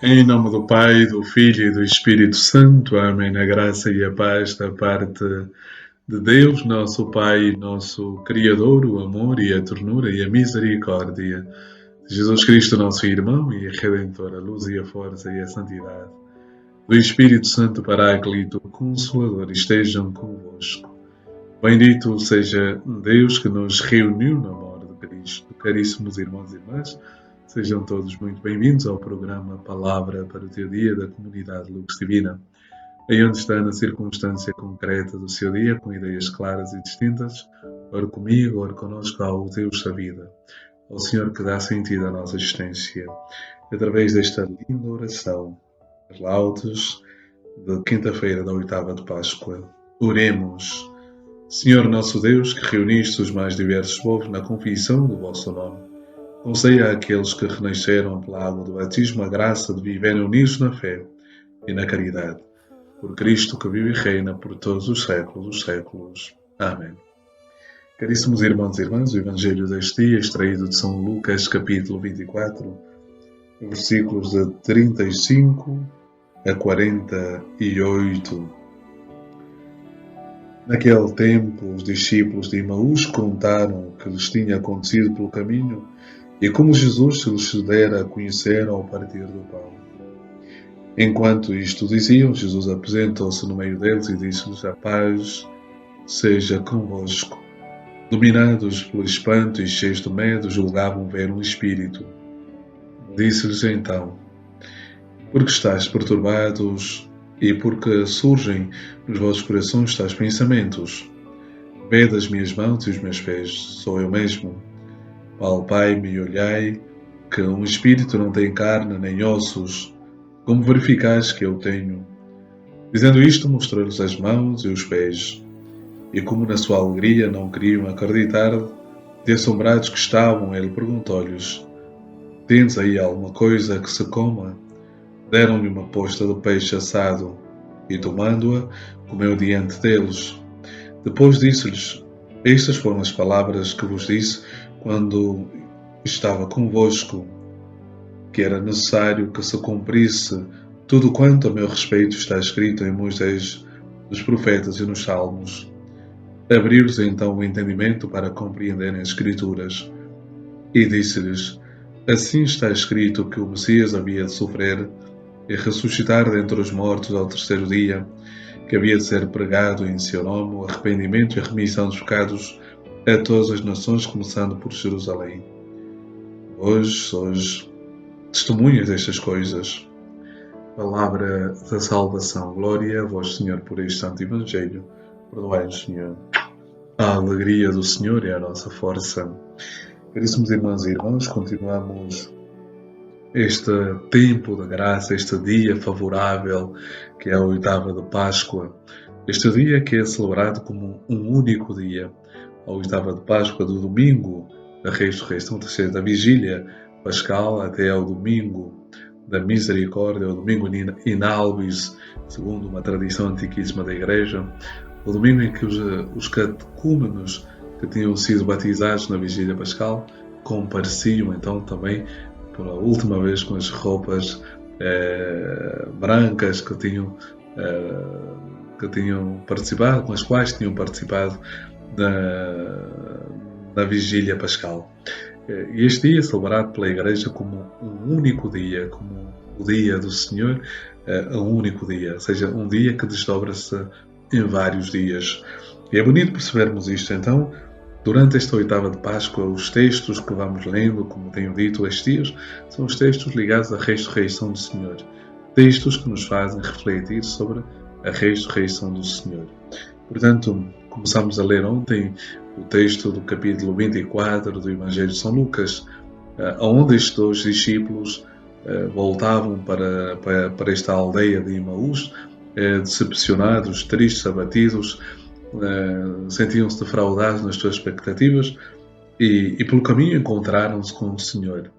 Em nome do Pai, do Filho e do Espírito Santo. Amém. A graça e a paz da parte de Deus, nosso Pai, nosso Criador, o amor e a ternura e a misericórdia de Jesus Cristo, nosso irmão e Redentor, a luz e a força e a santidade do Espírito Santo Paráclito, Consolador, estejam convosco. Bendito seja Deus que nos reuniu no amor de Cristo. Caríssimos irmãos e irmãs, sejam todos muito bem-vindos ao programa Palavra para o Teu Dia da Comunidade Lux Divina. Aí onde está na circunstância concreta do seu dia, com ideias claras e distintas, ore comigo, ore connosco ao Deus da vida, ao Senhor que dá sentido à nossa existência, através desta linda oração, as laudes de quinta-feira da oitava de Páscoa. Oremos. Senhor nosso Deus, que reuniste os mais diversos povos na confissão do vosso nome, conceda àqueles que renasceram pela água do batismo a graça de viverem unidos na fé e na caridade. Por Cristo que vive e reina por todos os séculos dos séculos. Amém. Caríssimos irmãos e irmãs, o Evangelho deste dia, extraído de São Lucas, capítulo 24, versículos de 35 a 48. Naquele tempo, os discípulos de Emaús contaram o que lhes tinha acontecido pelo caminho e como Jesus se lhes dera a conhecer ao partir do pão. Enquanto isto diziam, Jesus apresentou-se no meio deles e disse-lhes: A paz seja convosco. Dominados pelo espanto e cheios de medo, julgavam ver um espírito. Disse-lhes então: Por que estáis perturbados e por que surgem nos vossos corações tais pensamentos? Vede as minhas mãos e os meus pés, sou eu mesmo. Palpai-me e olhai, que um espírito não tem carne nem ossos, como verificais que eu tenho. Dizendo isto, mostrou-lhes as mãos e os pés. E como na sua alegria não queriam acreditar, de assombrados que estavam, ele perguntou-lhes: Tendes aí alguma coisa que se coma? Deram-lhe uma posta de peixe assado, e tomando-a, comeu diante deles. Depois disse-lhes: Estas foram as palavras que vos disse quando estava convosco, que era necessário que se cumprisse tudo quanto a meu respeito está escrito em Moisés, nos profetas e nos salmos. Abriu-lhes então o entendimento para compreenderem as Escrituras. E disse-lhes: Assim está escrito que o Messias havia de sofrer e ressuscitar dentre os mortos ao terceiro dia, que havia de ser pregado em seu nome o arrependimento e a remissão dos pecados a todas as nações, começando por Jerusalém. Hoje sois testemunhas destas coisas. Palavra da salvação. Glória a vós, Senhor, por este santo Evangelho. Perdoai-nos, Senhor. A alegria do Senhor é a nossa força. Caríssimos irmãos e irmãs, continuamos este tempo de graça, este dia favorável que é a oitava de Páscoa. Este dia que é celebrado como um único dia. A oitava de Páscoa do domingo da ressurreição, da vigília pascal, até ao domingo da misericórdia, o domingo inalvis, segundo uma tradição antiquíssima da Igreja, o domingo em que os catecúmenos que tinham sido batizados na vigília pascal compareciam então também pela última vez com as roupas brancas que tinham participado, com as quais tinham participado na vigília pascal. E este dia é celebrado pela Igreja como um único dia, como o dia do Senhor, um único dia, ou seja, um dia que desdobra-se em vários dias. E é bonito percebermos isto. Então, durante esta oitava de Páscoa, os textos que vamos lendo, como tenho dito estes dias, são os textos ligados à ressurreição do Senhor. Textos que nos fazem refletir sobre a ressurreição do Senhor. Portanto, começamos a ler ontem o texto do capítulo 24 do Evangelho de São Lucas, onde estes dois discípulos voltavam para esta aldeia de Emaús, decepcionados, tristes, abatidos, sentiam-se defraudados nas suas expectativas e pelo caminho encontraram-se com o Senhor.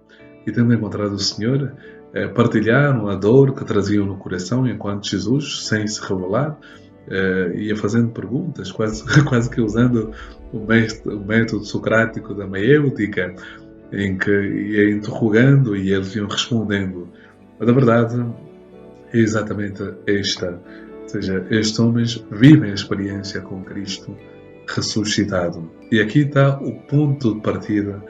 E tendo encontrado o Senhor, partilharam a dor que traziam no coração, enquanto Jesus, sem se revelar, ia fazendo perguntas, quase que usando o método socrático da maiêutica, em que ia interrogando e eles iam respondendo. Mas a verdade é exatamente esta. Ou seja, estes homens vivem a experiência com Cristo ressuscitado. E aqui está o ponto de partida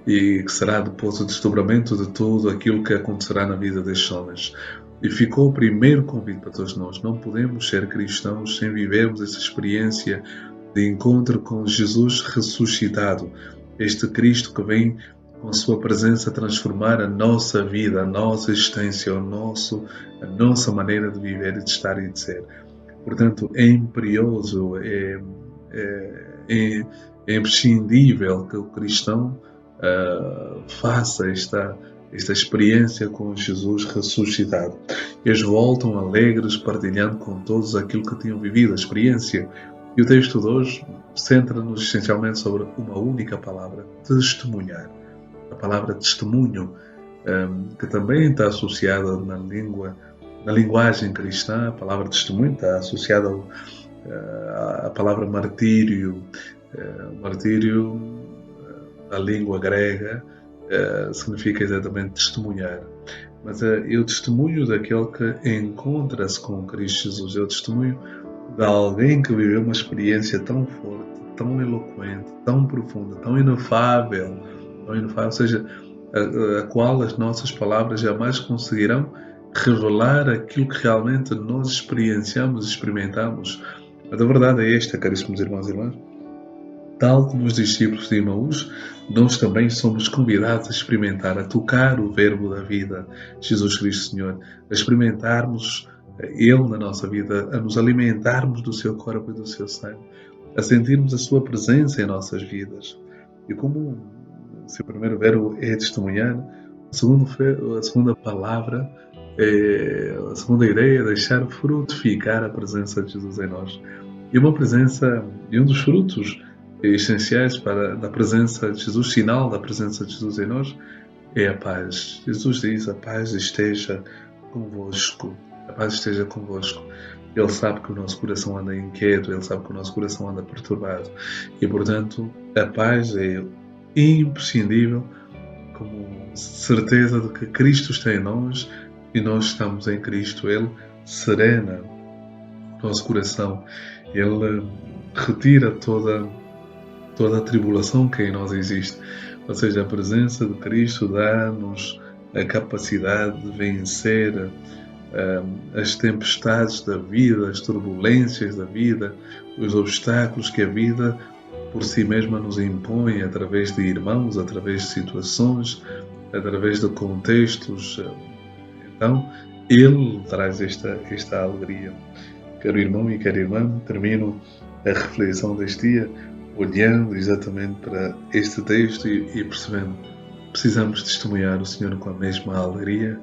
e que será depois o desdobramento de tudo aquilo que acontecerá na vida destes homens. E ficou o primeiro convite para todos nós. Não podemos ser cristãos sem vivermos essa experiência de encontro com Jesus ressuscitado. Este Cristo que vem com a sua presença transformar a nossa vida, a nossa existência, a nossa maneira de viver e de estar e de ser. Portanto, é imperioso, é imprescindível que o cristão faça esta experiência com Jesus ressuscitado. Eles voltam alegres, partilhando com todos aquilo que tinham vivido, a experiência. E o texto de hoje centra-nos essencialmente sobre uma única palavra: testemunhar. A palavra testemunho, que também está associada na linguagem cristã. A palavra testemunho está associada à palavra martírio. Martírio, na língua grega, significa exatamente testemunhar. Mas é o testemunho daquele que encontra-se com Cristo Jesus. É o testemunho de alguém que viveu uma experiência tão forte, tão eloquente, tão profunda, tão inefável, ou seja, a qual as nossas palavras jamais conseguirão revelar aquilo que realmente nós experienciamos e experimentamos. Mas a verdade é esta, caríssimos irmãos e irmãs. Tal como os discípulos de Emaús, nós também somos convidados a experimentar, a tocar o verbo da vida, Jesus Cristo Senhor, a experimentarmos Ele na nossa vida, a nos alimentarmos do seu corpo e do seu sangue, a sentirmos a sua presença em nossas vidas. E como se o primeiro verbo é testemunhar, a segunda palavra, a segunda ideia é deixar frutificar a presença de Jesus em nós. E uma presença, e um dos frutos essenciais da presença de Jesus, sinal da presença de Jesus em nós, é a paz. Jesus diz: a paz esteja convosco. A paz esteja convosco. Ele sabe que o nosso coração anda inquieto, Ele sabe que o nosso coração anda perturbado. E, portanto, a paz é imprescindível como certeza de que Cristo está em nós e nós estamos em Cristo. Ele serena o nosso coração. Ele retira toda a tribulação que em nós existe. Ou seja, a presença de Cristo dá-nos a capacidade de vencer as tempestades da vida, as turbulências da vida, os obstáculos que a vida por si mesma nos impõe através de irmãos, através de situações, através de contextos. Então, Ele traz esta alegria. Caro irmão e cara irmã, termino a reflexão deste dia olhando exatamente para este texto e percebendo que precisamos testemunhar o Senhor com a mesma alegria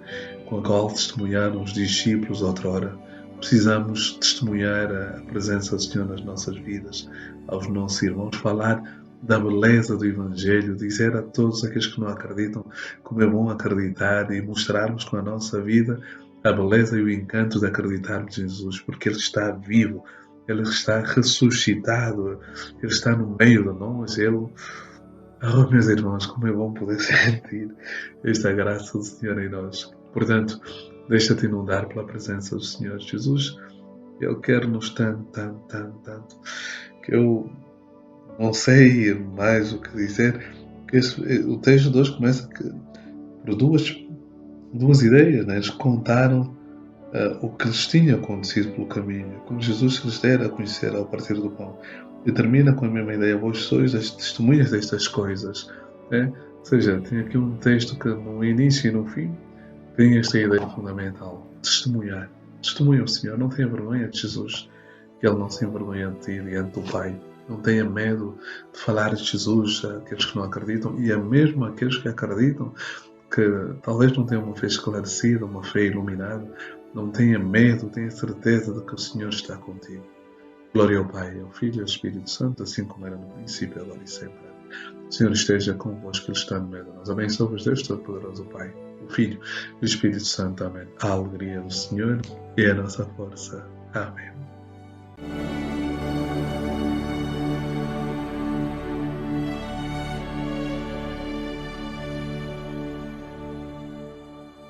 com a qual testemunharam os discípulos outrora. Precisamos testemunhar a presença do Senhor nas nossas vidas, aos nossos irmãos, falar da beleza do Evangelho, dizer a todos aqueles que não acreditam como é bom acreditar e mostrarmos com a nossa vida a beleza e o encanto de acreditarmos em Jesus, porque Ele está vivo, Ele está ressuscitado, Ele está no meio de nós. Meus irmãos, como é bom poder sentir esta graça do Senhor em nós. Portanto, deixa-te inundar pela presença do Senhor Jesus. Ele quer-nos tanto, tanto, tanto, tanto, que eu não sei mais o que dizer. O texto de hoje começa por duas ideias, né? Eles contaram o que lhes tinha acontecido pelo caminho, como Jesus lhes dera a conhecer ao partir do pão. E termina com a mesma ideia: vós sois as testemunhas destas coisas. Né? Ou seja, tem aqui um texto que no início e no fim tem esta ideia fundamental: testemunhar. Testemunha o Senhor, não tenha vergonha de Jesus, que Ele não se envergonha de ti diante do Pai. Não tenha medo de falar de Jesus àqueles que não acreditam e a mesmo àqueles que acreditam, que talvez não tenham uma fé esclarecida, uma fé iluminada. Não tenha medo, tenha certeza de que o Senhor está contigo. Glória ao Pai, ao Filho e ao Espírito Santo, assim como era no princípio, agora e sempre. O Senhor esteja convosco, Ele está no meio de nós. Abençoe-vos Deus Todo-Poderoso, o Pai, o Filho e o Espírito Santo. Amém. A alegria do Senhor é a nossa força. Amém.